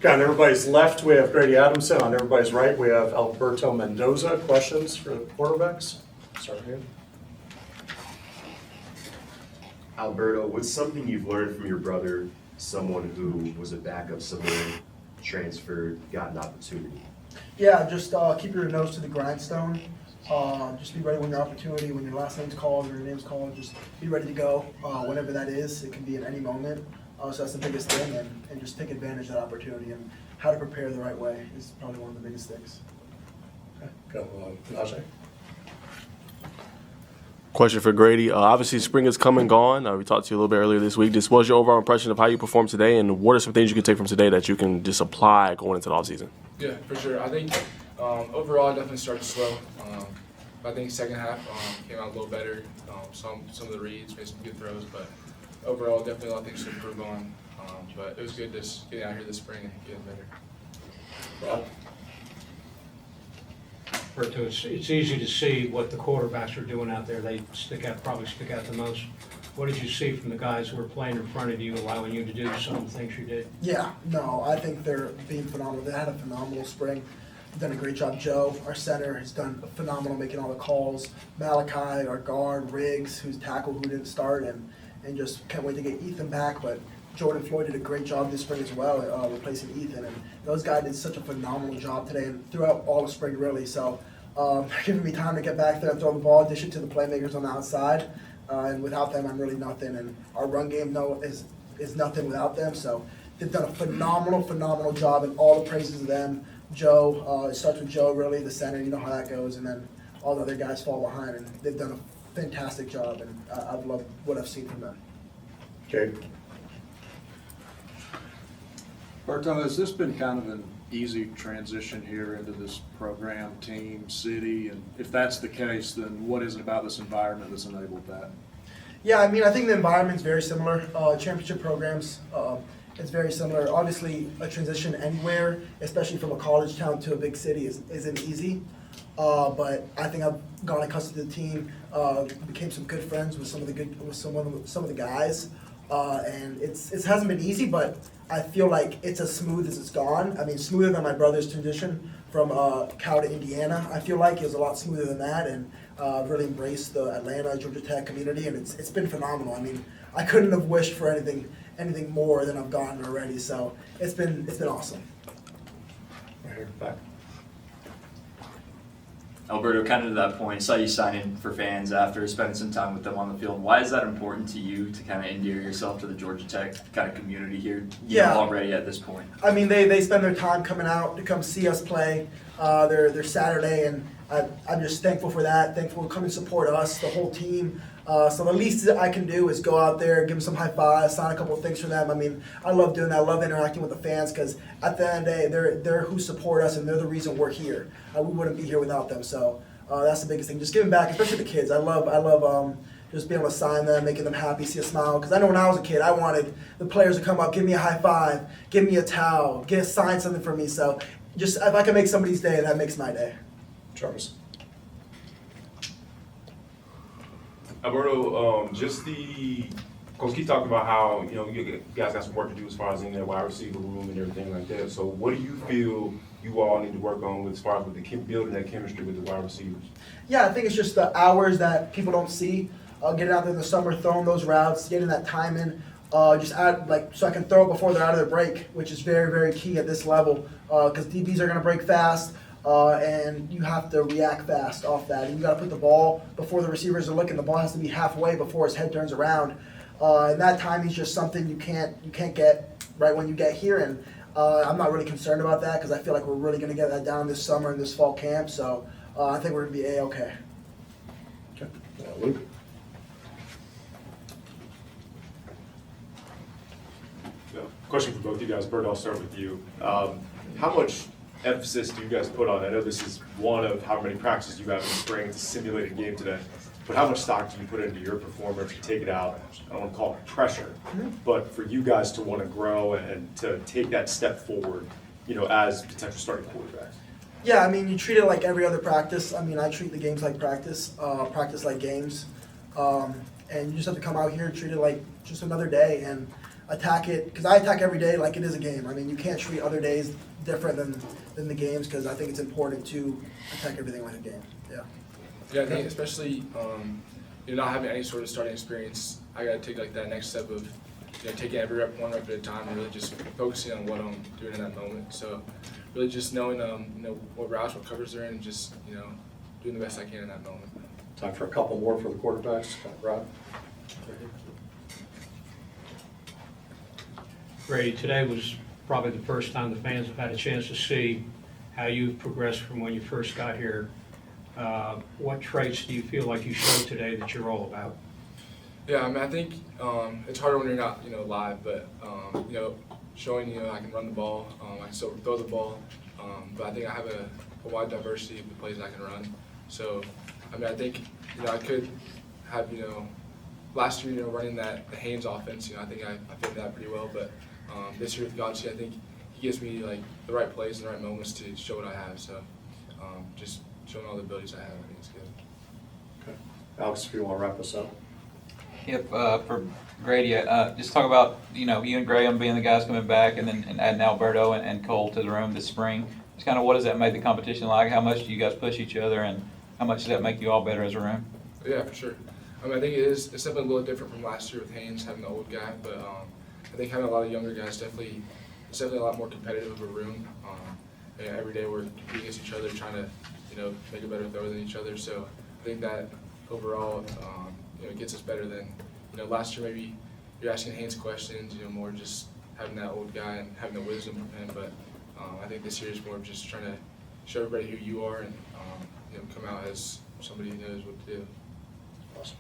Okay, on everybody's left, we have Grady Adamson. On everybody's right, we have Alberto Mendoza. Questions for the quarterbacks? Start here. Alberto, what's something you've learned from your brother, someone who was a backup somewhere, transferred, got an opportunity? Yeah, just keep your nose to the grindstone. Just be ready when your opportunity, when your last name's called or your name's called, just be ready to go whenever that is. It can be at any moment. So that's the biggest thing, and just take advantage of that opportunity. And how to prepare the right way is probably one of the biggest things. Okay, go Najeh. Question for Grady. Obviously, spring is come and gone. We talked to you a little bit earlier this week. Just what was your overall impression of how you performed today, and what are some things you can take from today that you can just apply going into the offseason? Yeah, for sure. I think overall, I definitely started slow. I think second half came out a little better. Some of the reads, made some good throws, but overall, definitely a lot of things to improve on. But it was good just getting out here this spring and getting better. Rob. Alberto, it's easy to see what the quarterbacks are doing out there. They probably stick out the most. What did you see from the guys who were playing in front of you, allowing you to do some of the things you did? Yeah, no, I think they're being phenomenal. They had a phenomenal spring. They've done a great job. Joe, our center, has done phenomenal making all the calls. Malachi, our guard, Riggs, who's tackle, who didn't start, and just can't wait to get Ethan back. But Jordan Floyd did a great job this spring as well, replacing Ethan. And those guys did such a phenomenal job today and throughout all the spring, really. So giving me time to get back there and throw the ball, dish it to the playmakers on the outside. And without them, I'm really nothing. And our run game, is nothing without them. So they've done a phenomenal job, and all the praises of them. Joe, it starts with Joe, really, the center. You know how that goes. And then all the other guys fall behind. And they've done a fantastic job, and I've loved what I've seen from them. Okay. Alberto, has this been kind of an easy transition here into this program, team, city? And if that's the case, then what is it about this environment that's enabled that? Yeah, I mean, I think the environment's very similar. Championship programs, it's very similar. Obviously, a transition anywhere, especially from a college town to a big city, isn't easy. But I think I've gotten accustomed to the team, became some good friends with some of the guys, and it hasn't been easy, but I feel like it's as smooth as it's gone. I mean, smoother than my brother's transition from Cal to Indiana. I feel like it was a lot smoother than that, and really embraced the Atlanta, Georgia Tech community, and it's been phenomenal. I mean, I couldn't have wished for anything more than I've gotten already. So it's been awesome. Right here, back. Alberto, kind of to that point, saw you sign in for fans after spending some time with them on the field. Why is that important to you to kind of endear yourself to the Georgia Tech kind of community here already at this point? I mean, they spend their time coming out to come see us play their Saturday, and I'm just thankful for that. Thankful to come and support us, the whole team. So the least that I can do is go out there, give them some high fives, sign a couple of things for them. I mean, I love doing that. I love interacting with the fans because at the end of the day, they're who support us, and they're the reason we're here. We wouldn't be here without them. So that's the biggest thing. Just giving back, especially the kids. I love just being able to sign them, making them happy, see a smile. Because I know when I was a kid, I wanted the players to come up, give me a high five, give me a towel, sign something for me. So just if I can make somebody's day, that makes my day. Charles. Alberto, Coach Keith talked about how, you guys got some work to do as far as in the wide receiver room and everything like that. So what do you feel you all need to work on as far as with building that chemistry with the wide receivers? Yeah, I think it's just the hours that people don't see. Getting out there in the summer, throwing those routes, getting that time in. Just add, so I can throw it before they're out of their break, which is very, very key at this level. Because DBs are going to break fast. And you have to react fast off that. And you got to put the ball before the receivers are looking. The ball has to be halfway before his head turns around. And that timing is just something you can't get right when you get here. And I'm not really concerned about that because I feel like we're really going to get that down this summer and this fall camp. So I think we're going to be A-okay. Okay. Luke. Question for both you guys. Bert, I'll start with you. How much emphasis do you guys put on? I know this is one of how many practices you have in the spring to simulate a game today, but how much stock do you put into your performance to take it out? I don't want to call it pressure, but for you guys to want to grow and to take that step forward, as potential starting quarterbacks. Yeah, I mean, you treat it like every other practice. I mean, I treat the games like practice, practice like games. And you just have to come out here and treat it like just another day. And attack it, because I attack every day like it is a game. I mean, you can't treat other days different than the games, because I think it's important to attack everything like a game. Yeah. Yeah, I think especially not having any sort of starting experience, I gotta take like that next step of taking every rep one rep at a time and really just focusing on what I'm doing in that moment. So really just knowing what routes, what covers they're in, and just doing the best I can in that moment. Time for a couple more for the quarterbacks. Rob? Grady, today was probably the first time the fans have had a chance to see how you've progressed from when you first got here. What traits do you feel like you showed today that you're all about? Yeah, I mean, I think it's harder when you're not, live, but showing, I can run the ball, I can still throw the ball, but I think I have a wide diversity of the plays I can run. So, I mean, I think, I could have, last year, running the Haynes offense, I think I fit that pretty well, but this year with Godsi, I think he gives me like the right plays and the right moments to show what I have. So, just showing all the abilities I have, I think it's good. Okay. Alex, if you want to wrap us up. Yep, for Grady, just talk about, you and Graham being the guys coming back and then adding Alberto and Cole to the room this spring. Just kind of what does that make the competition like? How much do you guys push each other and how much does that make you all better as a room? Yeah, for sure. I mean, I think it's definitely a little different from last year with Haynes having the old guy, but I think having a lot of younger guys it's definitely a lot more competitive of a room. Every day we're competing against each other, trying to, make a better throw than each other. So I think that overall, it gets us better than, last year maybe you're asking Haynes questions, more just having that old guy and having the wisdom from him. But I think this year is more of just trying to show everybody who you are and, come out as somebody who knows what to do. Awesome.